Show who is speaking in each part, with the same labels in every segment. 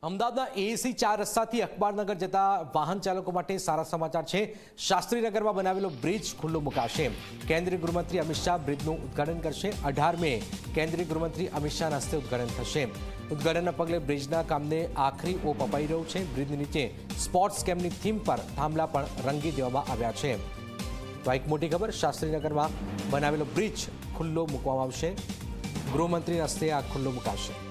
Speaker 1: અમદાવાદના એસી 4 રસ્તાથી અખબારનગર જતા વાહન ચાલકો માટે સારા સમાચાર છે। શાસ્ત્રીનગરમાં બનાવેલો બ્રિજ ખુલ્લો મુકાશે। કેન્દ્રીય ગૃહમંત્રી અમિત શાહ બ્રિજનું ઉદ્ઘાટન કરશે। 18 મે કેન્દ્રીય ગૃહમંત્રી અમિત શાહના હસ્તે ઉદ્ઘાટન થશે। ઉદ્ઘાટનના પગલે બ્રિજના કામને આખરી ઓપ અપાઈ રહ્યો છે। બ્રિજની નીચે સ્પોર્ટ્સ કેમ્પની થીમ પર થાંભલા પણ રંગી દેવામાં આવ્યા છે। તો એક મોટી ખબર, શાસ્ત્રીનગરમાં બનાવેલો બ્રિજ ખુલ્લો મૂકવામાં આવશે। ગૃહમંત્રીના હસ્તે આ ખુલ્લો મુકાશે।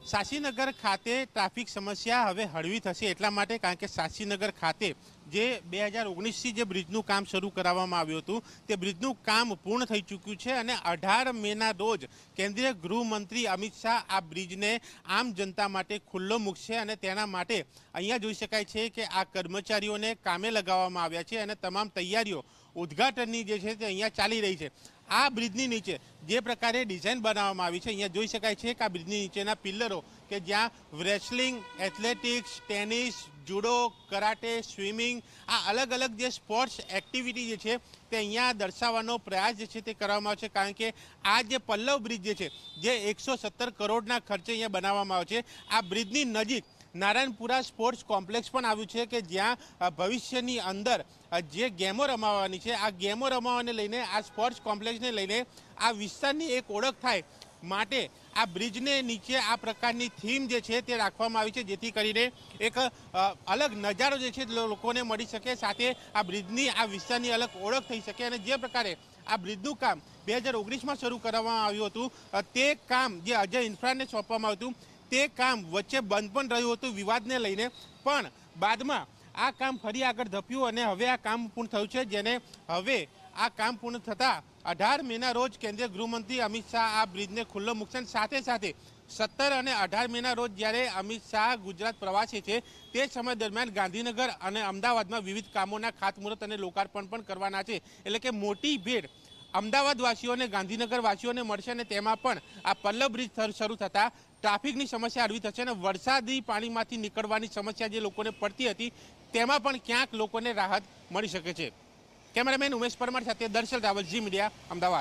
Speaker 2: શાસ્ત્રીનગર ખાતે ટ્રાફિક સમસ્યા હવે હળવી થશે એટલા માટે, કારણ કે શાસ્ત્રીનગર ખાતે જે 2019થી જે બ્રિજનું કામ શરૂ કરાવવામાં આવ્યું હતું તે બ્રિજનું કામ પૂર્ણ થઈ ચૂક્યું છે અને 18 મેના રોજ કેન્દ્રીય ગૃહમંત્રી અમિત શાહ આ બ્રિજને આમ જનતા માટે ખુલ્લો મૂકશે અને તેના માટે અહીંયા જોઈ શકાય છે કે આ કર્મચારીઓને કામે લગાવવામાં આવ્યા છે અને તમામ તૈયારીઓ ઉદ્ઘાટનની જે છે તે અહીંયા ચાલી રહી છે। આ બ્રિજની નીચે જે પ્રકારે ડિઝાઇન બનાવવામાં આવી છે, અહીંયા જોઈ શકાય છે કે આ બ્રિજની નીચેના પિલ્લરો કે જ્યાં wrestling, athletics, tennis, judo, karate, swimming, આ અલગ અલગ જે સ્પોર્ટ્સ એક્ટિવિટી જે છે તે અહીંયા દર્શાવવાનો પ્રયાસ જે છે તે કરવામાં આવે છે। કારણ કે આ જે પલ્લવ બ્રિજ જે છે જે 117 કરોડના ખર્ચે અહીંયા બનાવવામાં આવે છે, આ બ્રિજની નજીક નારાયણપુરા સ્પોર્ટ્સ કોમ્પ્લેક્સ પણ આવ્યું છે કે જ્યાં ભવિષ્યની અંદર જે ગેમો રમાવાની છે, આ ગેમો રમાવાને લઈને, આ સ્પોર્ટ્સ કોમ્પ્લેક્સને લઈને આ વિસ્તારની એક ઓળખ થાય માટે આ બ્રિજને નીચે આ પ્રકારની થીમ જે છે તે રાખવામાં આવી છે, જેથી કરીને એક અલગ નજારો જે છે લોકોને મળી શકે, સાથે આ બ્રિજની આ વિસ્તારની અલગ ઓળખ થઈ શકે। અને જે પ્રકારે આ બ્રિજનું કામ 2019માં શરૂ કરવામાં આવ્યું હતું તે કામ જે અજય ઇન્ફ્રાને સોંપવામાં આવ્યું હતું તે કામ વચ્ચે બંધ પણ રહ્યું હતું વિવાદને લઈને, પણ બાદમાં આ કામ ફરી આગળ ધપ્યું અને હવે આ કામ પૂર્ણ થયું છે, જેને હવે આ કામ પૂર્ણ થતાં 18 મેના રોજ કેન્દ્રીય ગૃહમંત્રી અમિત શાહ આ બ્રિજને ખુલ્લો મૂકશે। સાથે સાથે 17 અને 18 મેના રોજ જ્યારે અમિત શાહ ગુજરાત પ્રવાસે છે તે સમય દરમિયાન ગાંધીનગર અને અમદાવાદમાં વિવિધ કામોના ખાતમુહૂર્ત અને લોકાર્પણ પણ કરવાના છે। એટલે કે મોટી ભેટ અમદાવાદવાસીઓ અને ગાંધીનગરવાસીઓને મળશે અને તેમાં પણ આ પલ્લવ બ્રિજ શરૂ થતાં ટ્રાફિકની સમસ્યા હળવી થશે અને વરસાદી પાણીમાંથી નીકળવાની સમસ્યા જે લોકોને પડતી હતી તેમાં પણ ક્યાંક લોકોને રાહત મળી શકે છે। કેમેરામેન ઉમેશ પરમાર સાથે દર્શલ રાવલ, ઝી મીડિયા, અમદાવાદ।